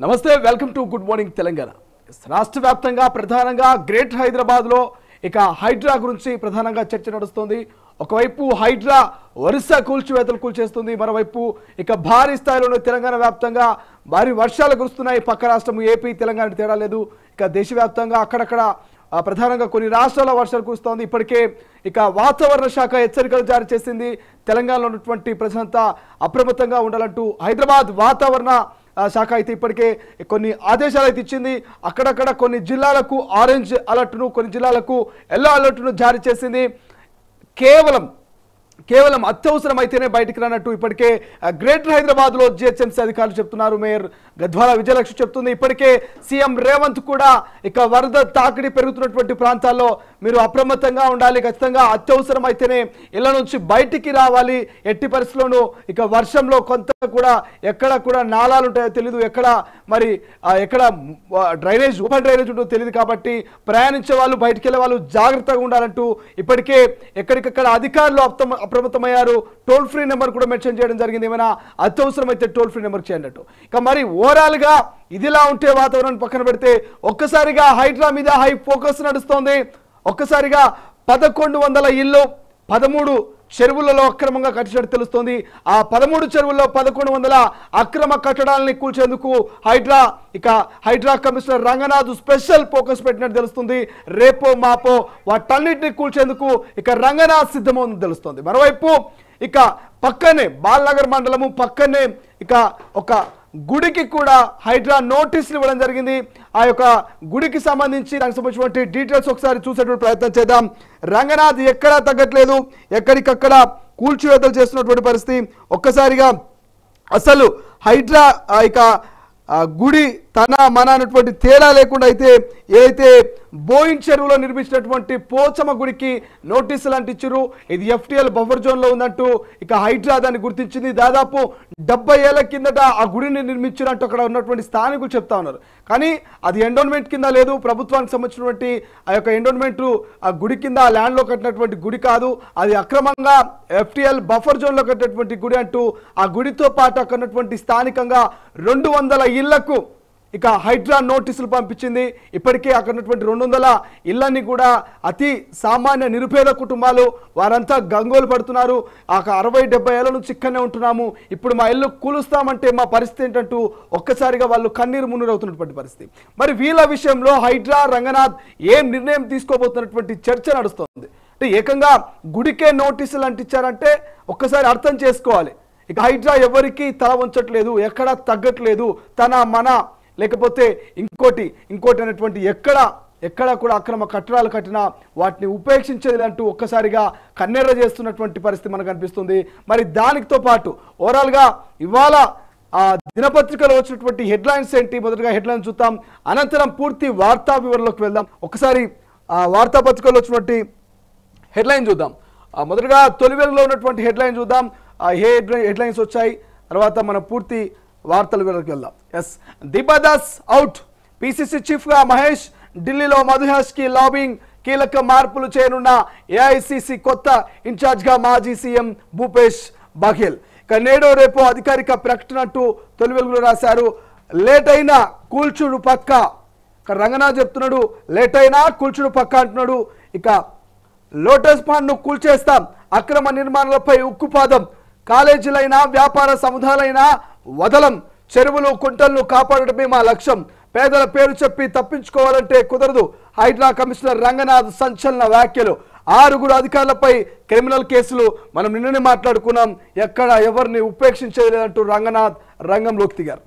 నమస్తే welcome to good morning Telangana. రాష్ట్ర వ్యాప్తంగా ప్రధానంగా గ్రేట్ హైదరాబాద్లో ఇక హైడ్రా గురించి ప్రధానంగా చర్చ నడుస్తుంది. ఒకవైపు హైడ్రా వరుస కూల్చివేతలు కూల్చేస్తుంది, మరోవైపు ఇక భారీ స్థాయిలో తెలంగాణ వ్యాప్తంగా భారీ వర్షాలు కురుస్తున్నాయి. పక్క రాష్ట్రం ఏపీ తెలంగాణ తేడా లేదు. ఇక దేశవ్యాప్తంగా అక్కడక్కడ ప్రధానంగా కొన్ని రాష్ట్రాల వర్షాలు కురుస్తోంది. ఇప్పటికే ఇక వాతావరణ శాఖ హెచ్చరికలు జారీ చేసింది. తెలంగాణలో ఉన్నటువంటి ప్రజలంతా అప్రమత్తంగా ఉండాలంటూ హైదరాబాద్ వాతావరణ శాఖ అయితే ఇప్పటికే కొన్ని ఆదేశాలు అయితే ఇచ్చింది. అక్కడక్కడ కొన్ని జిల్లాలకు ఆరెంజ్ అలర్ట్ను, కొన్ని జిల్లాలకు ఎల్లో అలర్ట్ను జారీ చేసింది. కేవలం అత్యవసరం అయితేనే బయటికి రానట్టు ఇప్పటికే గ్రేటర్ హైదరాబాద్లో జిహెచ్ఎంసీ అధికారులు చెప్తున్నారు. మేయర్ గద్వాల విజయలక్ష్మి చెప్తుంది. ఇప్పటికే సీఎం రేవంత్ కూడా ఇక వరద తాకిడి పెరుగుతున్నటువంటి ప్రాంతాల్లో మీరు అప్రమత్తంగా ఉండాలి, ఖచ్చితంగా అత్యవసరం అయితేనే ఇళ్ల నుంచి బయటికి రావాలి, ఎట్టి పరిస్థితుల్లోనూ ఇక వర్షంలో కొంత కూడా ఎక్కడ కూడా నాలాలు ఉంటాయో తెలియదు, ఎక్కడ డ్రైనేజ్ ఓపెన్ డ్రైనేజ్ ఉంటుందో తెలియదు. కాబట్టి ప్రయాణించే వాళ్ళు, బయటికి వెళ్ళే వాళ్ళు జాగ్రత్తగా ఉండాలంటూ ఇప్పటికే ఎక్కడికక్కడ అధికారులు అప్రమత్తమయ్యారు. టోల్ ఫ్రీ నెంబర్ కూడా మెన్షన్ చేయడం జరిగింది. ఏమైనా అత్యవసరం అయితే టోల్ ఫ్రీ నెంబర్ చేయండి. ఇక మరి ఓవరాల్ గా ఇదిలా ఉంటే వాతావరణం పక్కన పెడితే ఒక్కసారిగా హైడ్రా మీద హై ఫోకస్ నడుస్తోంది. ఒక్కసారిగా 1100 ఇళ్ళు 13 చెరువులలో అక్రమంగా కట్టినట్టు తెలుస్తోంది. ఆ 13 చెరువుల్లో 1100 అక్రమ కట్టడాలని కూల్చేందుకు Hydraa commissioner Ranganath special focus పెట్టినట్టు తెలుస్తుంది. రేపో మాపో వాటన్నిటిని కూల్చేందుకు ఇక రంగనాథ్ సిద్ధమవుతుందని తెలుస్తోంది. మరోవైపు ఇక పక్కనే బాల్నగర్ మండలము పక్కనే ఇక ఒక గుడికి కూడా హైడ్రా నోటీసులు ఇవ్వడం జరిగింది. ఆ యొక్క గుడికి సంబంధించి దానికి సంబంధించినటువంటి డీటెయిల్స్ ఒకసారి చూసేటువంటి ప్రయత్నం చేద్దాం. రంగనాథ్ ఎక్కడా తగ్గట్లేదు, ఎక్కడికక్కడ కూల్చివేతలు చేస్తున్నటువంటి పరిస్థితి. ఒక్కసారిగా అసలు హైడ్రా ఇక గుడి తన మన అన్నటువంటి తేడా లేకుండా అయితే ఏదైతే బోయిన్ చెరువులో నిర్మించినటువంటి పోచమ్మ గుడికి నోటీసులు అంటించారు. ఇది FTL బఫర్ జోన్లో ఉందంటూ ఇక హైడ్రా దాన్ని గుర్తించింది. దాదాపు 70 ఏళ్ల కిందట ఆ గుడిని నిర్మించినట్టు అక్కడ ఉన్నటువంటి స్థానికులు చెప్తా ఉన్నారు. కానీ అది ఎండోన్మెంట్ కింద లేదు, ప్రభుత్వానికి సంబంధించినటువంటి ఆ యొక్క ఎండోన్మెంట్ ఆ గుడి కింద ల్యాండ్లో కట్టినటువంటి గుడి కాదు, అది అక్రమంగా FTL బఫర్ జోన్లో కట్టినటువంటి గుడి అంటూ ఆ గుడితో పాటు అక్కడ ఉన్నటువంటి స్థానికంగా 200 ఇళ్లకు ఇక హైడ్రా నోటీసులు పంపించింది. ఇప్పటికే అక్కడ ఉన్నటువంటి 200 ఇళ్లన్నీ కూడా అతి సామాన్య నిరుపేద కుటుంబాలు, వారంతా గంగోలు పడుతున్నారు. ఆ 60-70 ఏళ్ల నుంచి ఇక్కడనే ఉంటున్నాము, ఇప్పుడు మా ఇల్లు కూలుస్తామంటే మా పరిస్థితి ఏంటంటూ ఒక్కసారిగా వాళ్ళు కన్నీరు మున్నీరవుతున్నటువంటి పరిస్థితి. మరి వీళ్ళ విషయంలో హైడ్రా రంగనాథ్ ఏం నిర్ణయం తీసుకోబోతున్నటువంటి చర్చ నడుస్తోంది. అంటే ఏకంగా గుడికే నోటీసులు అంటించారంటే ఒక్కసారి అర్థం చేసుకోవాలి. ఇక హైడ్రా ఎవరికి తల వంచట్లేదు, ఎక్కడ తగ్గట్లేదు, తన మన లేకపోతే ఇంకోటి అనేటువంటి ఎక్కడ కూడా అక్రమ కట్టడాలు కట్టినా వాటిని ఉపేక్షించేది అంటూ ఒక్కసారిగా కన్నెర్ర చేస్తున్నటువంటి పరిస్థితి మనకు అనిపిస్తుంది. మరి దానితో పాటు ఓవరాల్గా ఇవాళ దినపత్రికలో వచ్చినటువంటి హెడ్లైన్స్ ఏంటి, మొదటగా హెడ్లైన్స్ చూద్దాం, అనంతరం పూర్తి వార్తా వివరణలోకి వెళ్దాం. ఒకసారి వార్తాపత్రికలో వచ్చినటువంటి హెడ్లైన్ చూద్దాం. మొదటగా తొలి వెలుగులో ఉన్నటువంటి హెడ్లైన్ చూద్దాం. హెడ్లైన్స్ వచ్చాయి, తర్వాత మనం పూర్తి వార్తల వివరాలకు వెళ్దాం. దిబాదాస్ అవుట్, పిసిసి చీఫ్ గా మహేష్, ఢిల్లీలో మధుయాష్ కి లాబింగ్, కీలక మార్పులు చేయనున్న ఏఐసిసి కొత్త ఇన్ఛార్జ్ గా మాజీ సీఎం భూపేష్ బఘేల్. ఇక నేడో రేపో అధికారిక ప్రకటన అంటూ తొలి వెలుగులో రాశారు. లేట్ అయినా కూల్చుడు పక్క, ఇక రంగనాథ్ చెప్తున్నాడు, లేట్ అయినా కూల్చుడు పక్క అంటున్నాడు. ఇక లోటస్ పాండ్ ను కూల్చేస్తాం, అక్రమ నిర్మాణాలపై ఉక్కుపాదం, కాలేజీలైనా వ్యాపార సముదాయాలైనా వదలం, చెరువులు కుంటలను కాపాడటమే మా లక్ష్యం, పేదల పేరు చెప్పి తప్పించుకోవాలంటే కుదరదు. హైడ్రా కమిషనర్ రంగనాథ్ సంచలన వ్యాఖ్యలు. 6 అధికారులపై క్రిమినల్ కేసులు. మనం నిన్ననే మాట్లాడుకున్నాం, ఎక్కడ ఎవరిని ఉపేక్షించలేదంటూ రంగనాథ్ రంగంలోకి దిగారు.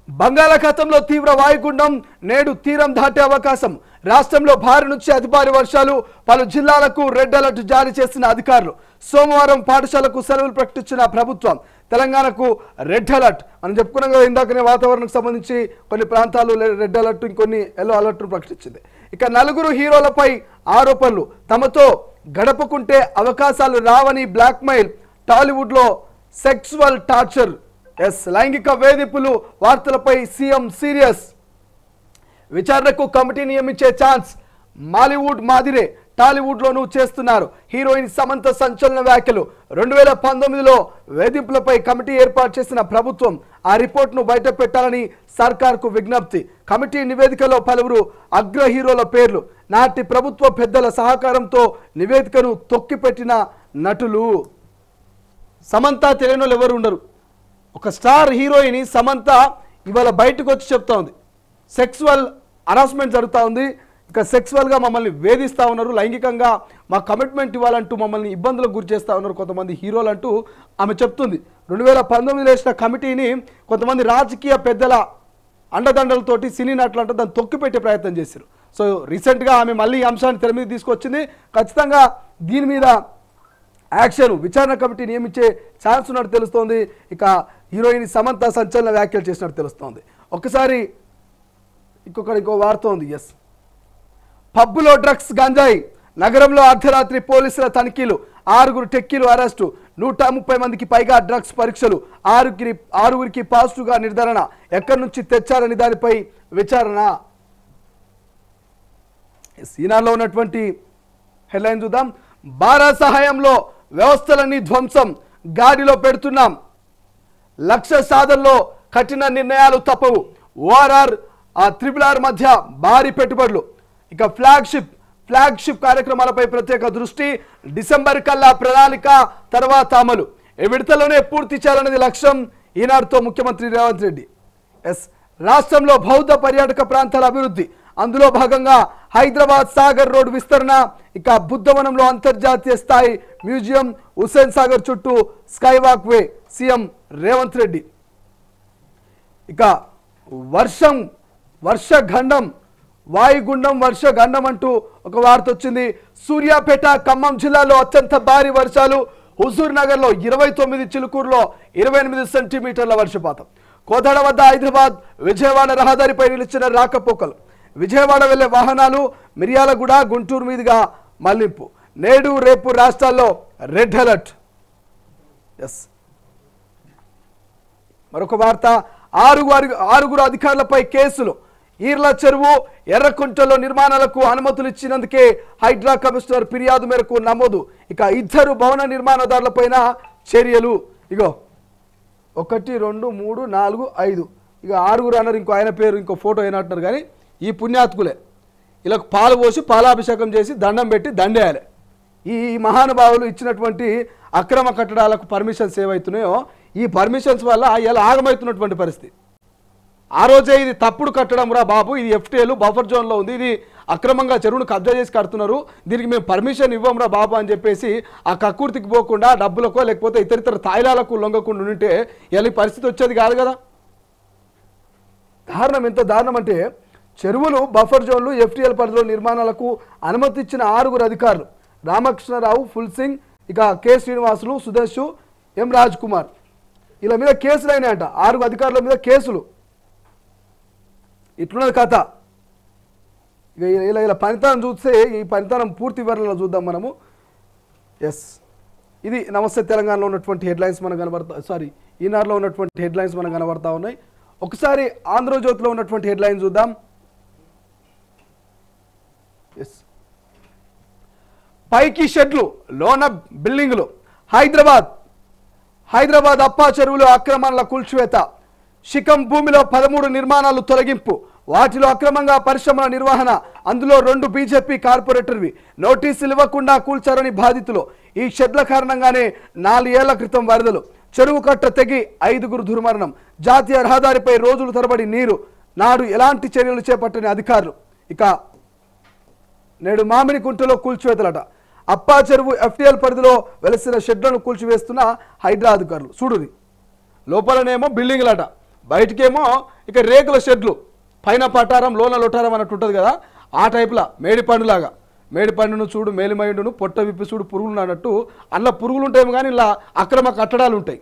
బంగాళాఖాతంలో తీవ్ర వాయుగుండం నేడు తీరం దాటే అవకాశం. రాష్ట్రంలో భారీ నుంచి అతి భారీ వర్షాలు, పలు జిల్లాలకు రెడ్ అలర్ట్ జారీ చేసిన అధికారులు. సోమవారం పాఠశాలకు సెలవులు ప్రకటించిన ప్రభుత్వం. తెలంగాణకు రెడ్ అలర్ట్. మనం చెప్పుకున్నాం కదా ఇందాకనే, వాతావరణానికి సంబంధించి కొన్ని ప్రాంతాలు రెడ్ అలర్ట్, ఇంకొన్ని ఎల్లో అలర్ట్ను ప్రకటించింది. ఇక 4 హీరోలపై ఆరోపణలు, తమతో గడపకుంటే అవకాశాలు రావని బ్లాక్మెయిల్, టాలీవుడ్లో సెక్సువల్ టార్చర్. లైంగిక వేధింపులు వార్తలపై సీఎం సీరియస్. విచారణకు కమిటీ నియమించే ఛాన్స్. మాలీవుడ్ మాదిరే టాలీవుడ్లోనూ చేస్తున్నారు. హీరోయిన్ సమంత సంచలన వ్యాఖ్యలు. 2019లో వేధింపులపై కమిటీ ఏర్పాటు చేసిన ప్రభుత్వం ఆ రిపోర్ట్ను బయట పెట్టాలని సర్కార్కు విజ్ఞప్తి. కమిటీ నివేదికలో పలువురు అగ్ర హీరోల పేర్లు. నాటి ప్రభుత్వ పెద్దల సహకారంతో నివేదికను తొక్కిపెట్టిన నటులు. సమంత తెలియని వాళ్ళు ఎవరు ఉండరు. ఒక స్టార్ హీరోయిన్ సమంత ఇవాళ బయటకు వచ్చి చెప్తా ఉంది, సెక్సువల్ హరాస్మెంట్ జరుగుతూ ఉంది, ఇక సెక్సువల్గా మమ్మల్ని వేధిస్తూ ఉన్నారు, లైంగికంగా మా కమిట్మెంట్ ఇవ్వాలంటూ మమ్మల్ని ఇబ్బందులకు గురి చేస్తూ ఉన్నారు కొంతమంది హీరోలు అంటూ ఆమె చెప్తుంది. 2019 వేసిన కమిటీని కొంతమంది రాజకీయ పెద్దల అండదండలతోటి సినీ నటులు అంటే దాన్ని తొక్కిపెట్టే ప్రయత్నం చేశారు. సో రీసెంట్గా ఆమె మళ్ళీ ఈ అంశాన్ని తెర మీద తీసుకొచ్చింది. ఖచ్చితంగా దీని మీద యాక్షన్ విచారణ కమిటీ నియమించే ఛాన్స్ ఉన్నట్టు తెలుస్తోంది. ఇక హీరోయిన్ సమంత సంచలన వ్యాఖ్యలు చేసినట్టు తెలుస్తోంది. ఒకసారి ఇంకో వార్త ఉంది. ఎస్, పబ్బులో డ్రగ్స్ గంజాయి. నగరంలో అర్ధరాత్రి పోలీసుల తనిఖీలు. 6 టెక్కీలు అరెస్టు. 130 మందికి పైగా డ్రగ్స్ పరీక్షలు. 6గురికి పాజిటివ్గా నిర్ధారణ. ఎక్కడి నుంచి తెచ్చారని దానిపై విచారణ. ఈనాడులో ఉన్నటువంటి హెడ్లైన్ చూద్దాం. బారా సహాయంలో వ్యవస్థలన్నీ ధ్వంసం. గాడిలో పెడుతున్నాం. లక్ష్య సాధనలో కఠిన నిర్ణయాలు తప్పవు. ఓఆర్ఆర్ RRR మధ్య భారీ పెట్టుబడులు. ఇక ఫ్లాగ్షిప్ కార్యక్రమాలపై ప్రత్యేక దృష్టి. డిసెంబర్ కల్లా ప్రణాళిక, తర్వాత అమలు. ఈ విడతలోనే పూర్తి చేయాలనేది లక్ష్యం. ఈనాడుతో ముఖ్యమంత్రి రేవంత్ రెడ్డి. రాష్ట్రంలో బౌద్ధ పర్యాటక ప్రాంతాల అభివృద్ధి. అందులో భాగంగా హైదరాబాద్ సాగర్ రోడ్ విస్తరణ. ఇక బుద్ధవనంలో అంతర్జాతీయ స్థాయి మ్యూజియం. హుస్సేన్ సాగర్ చుట్టూ స్కై వాక్ వే. సీఎం రేవంత్ రెడ్డి. ఇక వర్షగండం, వాయుగుండం వర్షగండం అంటూ ఒక వార్త వచ్చింది. సూర్యాపేట, ఖమ్మం జిల్లాలో అత్యంత భారీ వర్షాలు. హుజూర్ నగర్లో 29, చిలుకూరులో 28 సెంటీమీటర్ల వర్షపాతం. కోదాడ వద్ద హైదరాబాద్ విజయవాడ రహదారిపై నిలిచిన రాకపోకలు. విజయవాడ వెళ్లే వాహనాలు మిర్యాలగూడ, గుంటూరు మీదుగా మళ్లింపు. నేడు రేపు రాష్ట్రాల్లో రెడ్ అలర్ట్. ఎస్, మరొక వార్త. 6 అధికారులపై కేసులు. ఈర్ల చెరువు, ఎర్రకుంటలో నిర్మాణాలకు అనుమతులు ఇచ్చినందుకే హైడ్రా కమిషనర్ ఫిర్యాదు మేరకు నమోదు. ఇక 2 భవన నిర్మాణదారులపైన చర్యలు. ఇగో 1, 2, 3, 4, 5 ఇక 6 అన్నారు. ఇంకో ఆయన పేరు ఇంకో ఫోటో అయినట్టున్నారు. కానీ ఈ పుణ్యాత్కులే ఇలా పాలు పోసి పాలాభిషేకం చేసి దండం పెట్టి దండేయాలి. ఈ మహానుభావులు ఇచ్చినటువంటి అక్రమ కట్టడాలకు పర్మిషన్స్ ఏవైతున్నాయో ఈ పర్మిషన్స్ వల్ల ఇలా ఆగమవుతున్నటువంటి పరిస్థితి. ఆ రోజే ఇది తప్పుడు కట్టడం రా బాబు, ఇది FTL బఫర్ జోన్లో ఉంది, ఇది అక్రమంగా చెరువును కబ్జా చేసి కడుతున్నారు, దీనికి మేము పర్మిషన్ ఇవ్వం రా బాబు అని చెప్పేసి ఆ కక్కుర్తికి పోకుండా డబ్బులకో లేకపోతే ఇతరితర తాయిలాలకు లొంగకుండా ఉంటే ఇలా పరిస్థితి వచ్చేది కాదు కదా. దారుణం, ఎంత దారుణం అంటే చెరువులు బఫర్ జోన్లు FTL పరిధిలో నిర్మాణాలకు అనుమతి ఇచ్చిన 6 అధికారులు. రామకృష్ణరావు, ఫుల్ సింగ్, ఇక K శ్రీనివాసులు, సుదేశు, M రాజ్ కుమార్ ఇలా మీద కేసులు అయినాయంట. 6 అధికారుల మీద కేసులు. ఇట్లున్నది కథ. ఇలా పనితనం చూస్తే ఈ పనితనం పూర్తి వివరణలో చూద్దాం మనము. ఎస్, ఇది నమస్తే తెలంగాణలో ఉన్నటువంటి హెడ్లైన్స్ మనకు ఈనాడులో ఉన్నటువంటి హెడ్లైన్స్ మనకు కనబడతా ఉన్నాయి. ఒకసారి ఆంధ్రజ్యోతిలో ఉన్నటువంటి హెడ్లైన్స్ చూద్దాం. ఎస్, పైకి షెడ్లు, లోన బిల్డింగులు. హైదరాబాద్ అప్పా చెరువులో అక్రమాల కూల్చివేత. శిఖం భూమిలో 13 నిర్మాణాలు తొలగింపు. వాటిలో అక్రమంగా పరిశ్రమల నిర్వహణ. అందులో 2 బీజేపీ కార్పొరేటర్వి. నోటీసులు ఇవ్వకుండా కూల్చారని బాధితులు. ఈ షెడ్ల కారణంగానే 4 ఏళ్ల క్రితం వరదలు. చెరువు కట్ట తెగి 5గురు దుర్మరణం. జాతీయ రహదారిపై రోజులు తరబడి నీరు. నాడు ఎలాంటి చర్యలు చేపట్టని అధికారులు. ఇక నేడు మామిడికుంటలో కూల్చివేతలట. అప్పా చెరువు FTL పరిధిలో వెలసిన షెడ్లను కూల్చివేస్తున్న హైడ్రా అధికారులు. చూడుది, లోపలనేమో బిల్డింగ్లట, బయటకేమో ఇక రేకుల షెడ్లు. పైన పటారం, లోన లొటారం అన్నట్టు ఉంటుంది కదా, ఆ టైపులా మేడిపండులాగా. మేడిపండును చూడు మేలిమైండును, పొట్ట విప్పి చూడు పురుగులు అన్నట్టు అందులో పురుగులు ఉంటాయేమో కానీ ఇలా అక్రమ కట్టడాలు ఉంటాయి.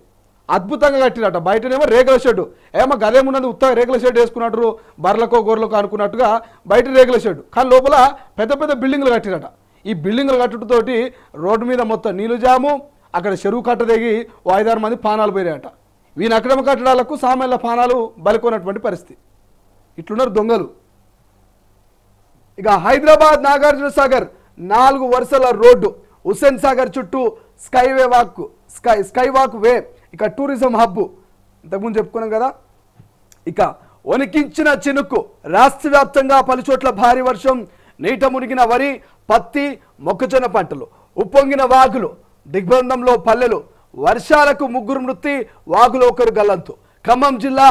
అద్భుతంగా కట్టిరట. బయటనేమో రేకుల షెడ్డు. ఏమో గదేమున్నది ఉత్తగా రేకుల షెడ్ వేసుకున్నట్టు బర్లకో గొర్రెలకో అనుకున్నట్టుగా బయట రేకుల షెడ్డు, కానీ లోపల పెద్ద పెద్ద బిల్డింగ్లు కట్టిరట. ఈ బిల్డింగ్లు కట్టుటతోటి రోడ్డు మీద మొత్తం నీళ్లు జాము. అక్కడ చెరువు కట్ట దిగి 5-6 మంది పానాలు పోయాయట. వీని అక్రమ కట్టడాలకు సామాన్యుల పానాలు బలికొన్నటువంటి పరిస్థితి. ఇట్లున్నారు దొంగలు. ఇక హైదరాబాద్ నాగార్జున సాగర్ 4 వరుసల రోడ్డు, హుస్సేన్ సాగర్ చుట్టూ స్కై వాక్ వే, ఇక టూరిజం హబ్ ఇంతకుముందు చెప్పుకున్నాం కదా. ఇక వణికించిన చినుకు, రాష్ట్ర వ్యాప్తంగా పలుచోట్ల భారీ వర్షం, నీట మునిగిన వరి, పత్తి, మొక్కజొన్న పంటలు, ఉప్పొంగిన వాగులు, దిగ్బంధంలో పల్లెలు, వర్షాలకు 3 మృతి, వాగులో 1 గల్లంతు. ఖమ్మం జిల్లా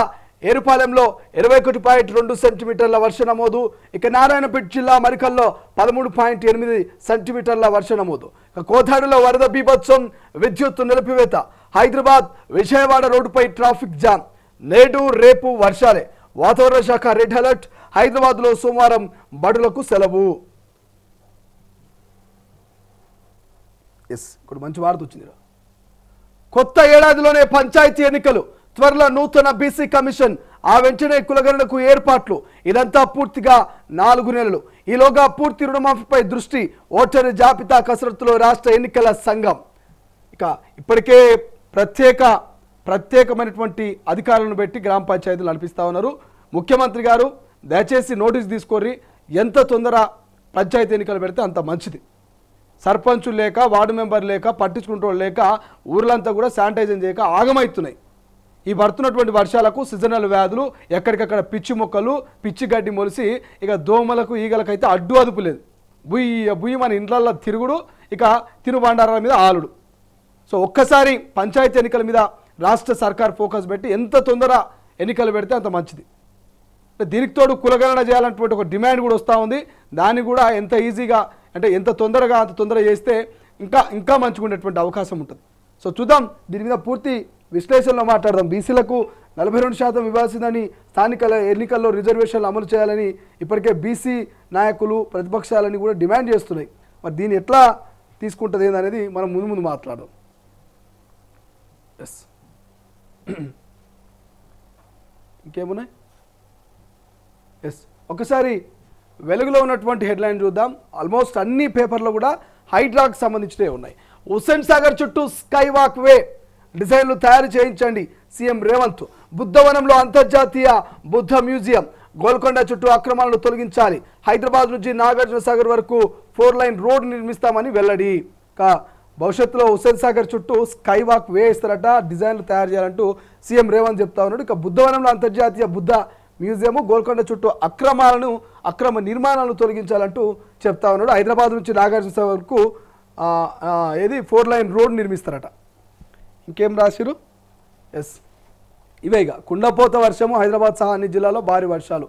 ఏరుపాలెంలో 21.2 సెంటీమీటర్ల వర్ష నమోదు. ఇక నారాయణపేట జిల్లా మరికల్లో 13.8 సెంటీమీటర్ల వర్ష నమోదు. కోదాడులో వరద బీభత్సం, విద్యుత్ నిలిపివేత. హైదరాబాద్ విజయవాడ రోడ్డుపై ట్రాఫిక్ జామ్. నేడు రేపు వర్షాలే, వాతావరణ శాఖ రెడ్ అలర్ట్. హైదరాబాద్లో సోమవారం బడులకు సెలవు. ఇప్పుడు మంచి వార్త వచ్చింది. కొత్త ఏడాదిలోనే పంచాయతీ ఎన్నికలు, త్వరలో నూతన బీసీ కమిషన్, ఆ వెంటనే కులగణనకు ఏర్పాట్లు. ఇదంతా పూర్తిగా 4 నెలలు. ఈలోగా పూర్తి రుణమాఫీపై దృష్టి. ఓటరు జాబితా కసరత్తులో రాష్ట్ర ఎన్నికల సంఘం. ఇక ఇప్పటికే ప్రత్యేకమైనటువంటి అధికారులను పెట్టి గ్రామ పంచాయతీలు నడిపిస్తా ఉన్నారు. ముఖ్యమంత్రి గారు దయచేసి నోటీస్ తీసుకోర్రి, ఎంత తొందర పంచాయతీ ఎన్నికలు పెడితే అంత మంచిది. సర్పంచులు లేక, వార్డు మెంబర్ లేక, పట్టించుకుంటూ లేక, ఊర్లంతా కూడా శానిటైజేషన్ చేయక ఆగమవుతున్నాయి. ఈ పడుతున్నటువంటి వర్షాలకు సీజనల్ వ్యాధులు, ఎక్కడికక్కడ పిచ్చి మొక్కలు, పిచ్చి గడ్డి మొలిసి ఇక దోమలకు, ఈగలకైతే అడ్డు అదుపు లేదు. బుయ్యి మన ఇండ్లల్లో తిరుగుడు, ఇక తినుబండారాల మీద ఆలుడు. సో ఒక్కసారి పంచాయతీ ఎన్నికల మీద రాష్ట్ర సర్కార్ ఫోకస్ పెట్టి ఎంత తొందర ఎన్నికలు పెడితే అంత మంచిది. దీనికి తోడు కులగణన చేయాలన్నటువంటి ఒక డిమాండ్ కూడా వస్తూ ఉంది. దాన్ని కూడా ఎంత ఈజీగా అంటే ఎంత తొందరగా అంత తొందరగా చేస్తే ఇంకా మంచిగా ఉండేటువంటి అవకాశం ఉంటుంది. సో చూద్దాం, దీని మీద పూర్తి విశ్లేషణలో మాట్లాడదాం. బీసీలకు 42% ఇవ్వాల్సిందని, స్థానిక ఎన్నికల్లో రిజర్వేషన్లు అమలు చేయాలని ఇప్పటికే బీసీ నాయకులు, ప్రతిపక్షాలని కూడా డిమాండ్ చేస్తున్నాయి. మరి దీన్ని ఎట్లా తీసుకుంటుంది అనేది మనం ముందు మాట్లాడదాం. ఎస్, ఇంకేమున్నాయి? ఎస్, ఒకసారి వెలుగులో ఉన్నటువంటి హెడ్లైన్ చూద్దాం. ఆల్మోస్ట్ అన్ని పేపర్లో కూడా హైడ్రాకు సంబంధించినవి ఉన్నాయి. హుస్సేన్ సాగర్ చుట్టూ స్కై వాక్ వే డిజైన్లు తయారు చేయించండి సీఎం రేవంత్. బుద్ధవనంలో అంతర్జాతీయ బుద్ధ మ్యూజియం. గోల్కొండ చుట్టూ అక్రమాలను తొలగించాలి. హైదరాబాద్ నుంచి నాగార్జున సాగర్ వరకు 4 లైన్ రోడ్ నిర్మిస్తామని వెల్లడి. భవిష్యత్తులో హుస్సేన్ సాగర్ చుట్టూ స్కై వాక్ వే ఇస్తారట, డిజైన్లు తయారు చేయాలంటూ సీఎం రేవంత్ చెప్తా ఉన్నాడు. ఇక బుద్ధవనంలో అంతర్జాతీయ బుద్ధ మ్యూజియం, గోల్కొండ చుట్టూ అక్రమ నిర్మాణాలను తొలగించాలంటూ చెప్తా ఉన్నాడు. హైదరాబాద్ నుంచి నాగార్జున సాగర్ వరకు 4 లైన్ రోడ్ నిర్మిస్తారట. ఇంకేం రాసిరు? ఎస్, ఇవేగా కుండపోత వర్షము, హైదరాబాద్ సహా అన్ని జిల్లాలో భారీ వర్షాలు.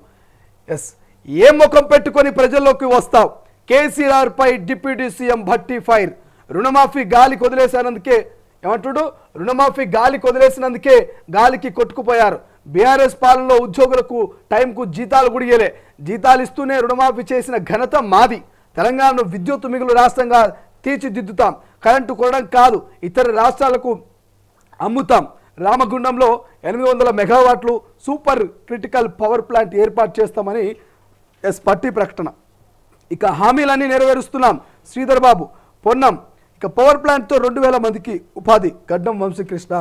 ఎస్, ఏ ముఖం పెట్టుకొని ప్రజల్లోకి వస్తావు? కేసీఆర్ పై డిప్యూటీ సీఎం భట్టి ఫైర్. రుణమాఫీ గాలి కొదిలేసినందుకే ఏమంటుడు? రుణమాఫీ గాలి కొదిలేసినందుకే గాలికి కొట్టుకుపోయారు. బీఆర్ఎస్ పాలనలో ఉద్యోగులకు టైంకు జీతాలు గుడియలే. జీతాలు ఇస్తూనే రుణమాఫీ చేసిన ఘనత మాది. తెలంగాణను విద్యుత్ మిగులు రాష్ట్రంగా తీర్చిదిద్దుతాం. కరెంటు కొనడం కాదు, ఇతర రాష్ట్రాలకు అమ్ముతాం. రామగుండంలో 800 మెగావాట్లు సూపర్ క్రిటికల్ పవర్ ప్లాంట్ ఏర్పాటు చేస్తామని పట్టి ప్రకటన. ఇక హామీలన్నీ నెరవేరుస్తున్నాం శ్రీధర్ బాబు పొన్నం. ఇక పవర్ ప్లాంట్తో 2000 మందికి ఉపాధి. గడ్డం వంశీకృష్ణ.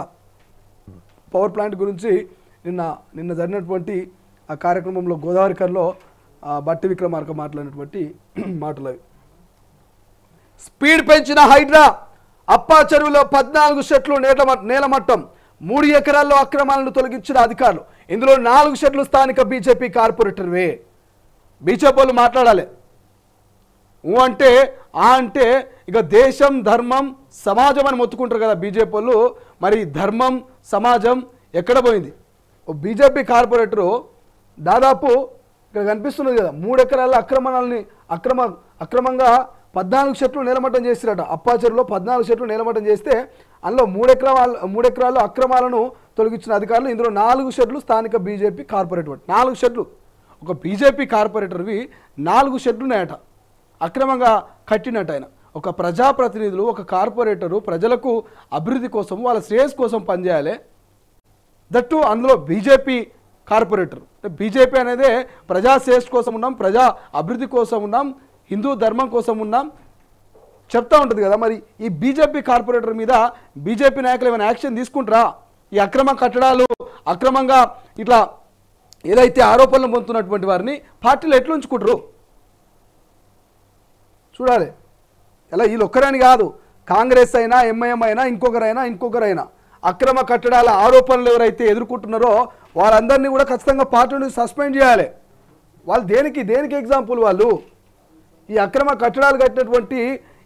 పవర్ ప్లాంట్ గురించి నిన్న జరిగినటువంటి ఆ కార్యక్రమంలో గోదావరికర్లో బట్టి విక్రమార్క మాట్లాడినటువంటి మాటలు. స్పీడ్ పెంచిన హైడ్రా. అప్పా చెరువులో 14 షెట్లు నేలమట్టం. 3 ఎకరాల్లో అక్రమాలను తొలగించిన అధికారులు. ఇందులో 4 షెట్లు స్థానిక బీజేపీ కార్పొరేటర్వే. బీజేపీ వాళ్ళు మాట్లాడాలి. అంటే అంటే ఇక దేశం, ధర్మం, సమాజం అని మొత్తుకుంటారు కదా బీజేపీ వాళ్ళు. మరి ధర్మం, సమాజం ఎక్కడ పోయింది? ఓ బీజేపీ కార్పొరేటరు దాదాపు ఇక్కడ కనిపిస్తున్నది కదా, 3 ఎకరాల అక్రమంగా 14 షెట్లు నేలమట్టం చేసిరట. అప్పాచెరులో 14 షెట్లు నేలమట్టం చేస్తే అందులో 3 ఎకరాలు అక్రమాలను తొలగించిన అధికారులు. ఇందులో 4 షెట్లు స్థానిక బీజేపీ కార్పొరేటర్. 4 షెట్లు ఒక బీజేపీ కార్పొరేటర్వి 4 షెట్లు ఉన్నాయట అక్రమంగా కట్టినట్టు. ఆయన ఒక ప్రజాప్రతినిధులు, ఒక కార్పొరేటరు ప్రజలకు అభివృద్ధి కోసం, వాళ్ళ శ్రేయస్ కోసం పనిచేయాలి. దట్టు అందులో బీజేపీ కార్పొరేటర్. బీజేపీ అనేదే ప్రజా శ్రేయస్ కోసం ఉన్నాం, ప్రజా అభివృద్ధి కోసం ఉన్నాం, హిందూ ధర్మం కోసం ఉన్నాం చెప్తా ఉంటుంది కదా. మరి ఈ బీజేపీ కార్పొరేటర్ మీద బీజేపీ నాయకులు ఏమైనా యాక్షన్ తీసుకుంటారా? ఈ అక్రమ కట్టడాలు, అక్రమంగా ఇట్లా ఏదైతే ఆరోపణలు పొందుతున్నటువంటి వారిని పార్టీలు ఎట్లా ఉంచుకుంటారు చూడాలి. ఇలా వీళ్ళు ఒక్కరని కాదు, కాంగ్రెస్ అయినా ఎంఐఎం అయినా ఇంకొకరైనా అక్రమ కట్టడాల ఆరోపణలు ఎవరైతే ఎదుర్కొంటున్నారో వాళ్ళందరినీ కూడా ఖచ్చితంగా పార్టీ నుంచి సస్పెండ్ చేయాలి. వాళ్ళు దేనికి ఎగ్జాంపుల్? వాళ్ళు ఈ అక్రమ కట్టడాలు కట్టినటువంటి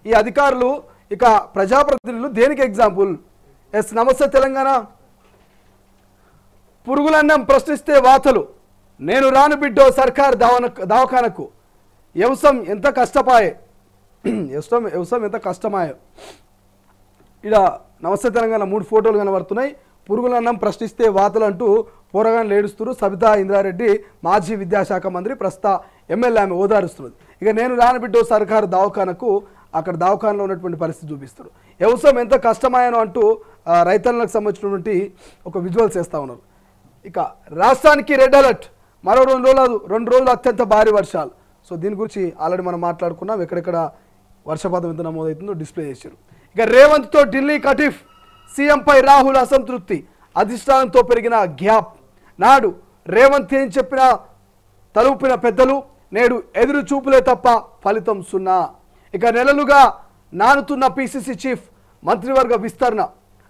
ఈ అధికారులు ఇక ప్రజాప్రతినిధులు దేనికి ఎగ్జాంపుల్? ఎస్, నమస్తే తెలంగాణ. పురుగులన్నం ప్రశ్నిస్తే వాతలు, నేను రాను బిడ్డో సర్కార్ దవాఖానకు, వ్యవసాయం ఎంత కష్టపాయే, వ్యవసాయం ఎంత కష్టమాయో. ఇలా నమస్తే తెలంగాణ 3 ఫోటోలు కనబడుతున్నాయి. పురుగులన్నం ప్రశ్నిస్తే వాతలు అంటూ పోరగాన్ని ఏడుస్తున్నారు. సబితా ఇంద్రారెడ్డి మాజీ విద్యాశాఖ మంత్రి, ప్రస్తుత ఎమ్మెల్యే, ఆమె ఓదారుస్తున్నది. ఇక నేను రాను బిడ్డో సర్కార్ దవాఖానకు, అక్కడ దవాఖానలో ఉన్నటువంటి పరిస్థితి చూపిస్తారు. వ్యవసాయం ఎంత కష్టమాయనో అంటూ రైతన్నలకు సంబంధించినటువంటి ఒక విజువల్స్ వేస్తూ ఉన్నారు. ఇక రాష్ట్రానికి రెడ్ అలర్ట్, మరో 2 రోజులు అత్యంత భారీ వర్షాలు. సో దీని గురించి ఆల్రెడీ మనం మాట్లాడుకున్నాం. ఎక్కడెక్కడ వర్షపాతం ఎంత నమోదవుతుందో డిస్ప్లే చేశారు. ఇక రేవంత్తో ఢిల్లీ కటిఫ్, సీఎంపై రాహుల్ అసంతృప్తి, అధిష్టానంతో పెరిగిన గ్యాప్. నాడు రేవంత్ ఏం చెప్పినా తలూపిన పెద్దలు, నేడు ఎదురు చూపులే తప్ప ఫలితం సున్నా. ఇక నెలలుగా నానుతున్న పిసిసి చీఫ్, మంత్రివర్గ విస్తరణ,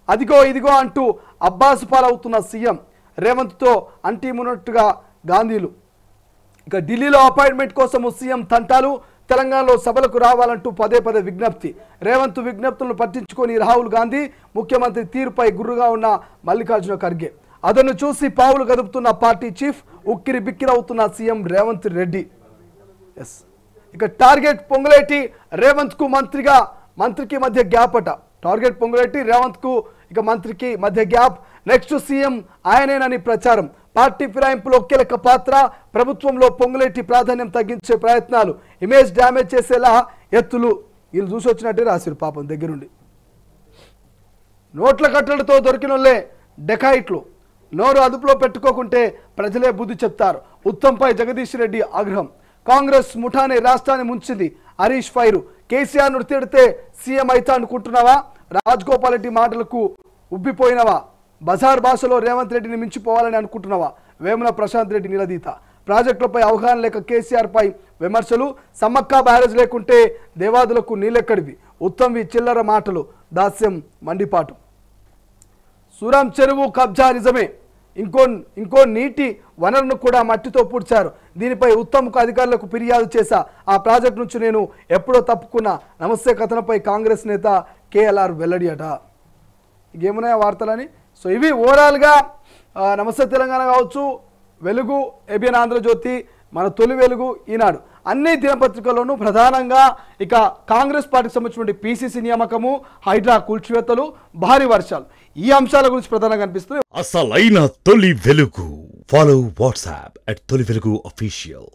అదిగో ఇదిగో అంటూ అబ్బాసు పాలవుతున్న సీఎం, రేవంత్తో అంటీమున్నట్టుగా గాంధీలు. ఇక ఢిల్లీలో అపాయింట్మెంట్ కోసం సీఎం తంటాలు, తెలంగాణలో సభలకు రావాలంటూ పదే విజ్ఞప్తి. రేవంత్ విజ్ఞప్తులను పట్టించుకొని రాహుల్ గాంధీ, ముఖ్యమంత్రి తీరుపై గుర్రుగా ఉన్న మల్లికార్జున ఖర్గే. అదను చూసి పావులు కదుపుతున్న పార్టీ చీఫ్, ఉక్కిరి బిక్కిరవుతున్న సీఎం రేవంత్ రెడ్డి. ఎస్, ఇక టార్గెట్ పొంగులేటి, రేవంత్కు మంత్రికి మధ్య గ్యాప్ అట. టార్గెట్ పొంగులేటి, రేవంత్కు ఇక మంత్రికి మధ్య గ్యాప్. నెక్స్ట్ సీఎం ఆయనేనని ప్రచారం. పార్టీ ఫిరాయింపులో కీలక పాత్ర, ప్రభుత్వంలో పొంగులేటి ప్రాధాన్యం తగ్గించే ప్రయత్నాలు, ఇమేజ్ డ్యామేజ్ చేసేలా ఎత్తులు. వీళ్ళు చూసి వచ్చినట్టే రాసిరు పాపం దగ్గరుండి. నోట్ల కట్టలతో దొరికినోళ్లే డెకాయిట్లు, నోరు అదుపులో పెట్టుకోకుంటే ప్రజలే బుద్ధి చెప్తారు. ఉత్తమ్పై జగదీష్ రెడ్డి ఆగ్రహం. కాంగ్రెస్ ముఠానే రాష్ట్రాన్ని ముంచింది, హరీష్ ఫైరు. కేసీఆర్ను తిడితే సీఎం అయితా అనుకుంటున్నావా? రాజ్గోపాల్ రెడ్డి మాటలకు ఉబ్బిపోయినవా? బజార్ భాషలో రేవంత్ రెడ్డిని మించిపోవాలని అనుకుంటున్నావా? వేముల ప్రశాంత్ రెడ్డి నిలదీత. ప్రాజెక్టులపై అవగాహన లేక కేసీఆర్పై విమర్శలు. సమ్మక్క బ్యారేజ్ లేకుంటే దేవాదులకు నీళ్ళెక్కడివి? ఉత్తమ్వి చిల్లర మాటలు, దాస్యం మండిపాటు. సూరం చెరువు కబ్జా నిజమే, ఇంకో నీటి వనరును కూడా మట్టితో పూడ్చారు. దీనిపై ఉత్తమ్కు అధికారులకు ఫిర్యాదు చేశా. ఆ ప్రాజెక్టు నుంచి నేను ఎప్పుడో తప్పుకున్నా. నమస్తే కథనపై కాంగ్రెస్ నేత కేఎల్ఆర్ వెల్లడి అట. ఇంకేమున్నాయా వార్తలని? సో ఇవి ఓవరాల్గా నమస్తే తెలంగాణ కావచ్చు, వెలుగు, ఏబిఎన్ ఆంధ్రజ్యోతి, మన తొలి వెలుగు, ఈనాడు, అన్ని దినపత్రికల్లోనూ ప్రధానంగా ఇక కాంగ్రెస్ పార్టీకి సంబంధించిన పిసిసి నియామకము, హైడ్రా కూల్చివేతలు, భారీ వర్షాలు, ఈ అంశాల గురించి ప్రధానంగా కనిపిస్తుంది. అసలైన తొలి వెలుగు. ఫాలో వాట్సాప్ @తొలి వెలుగు official.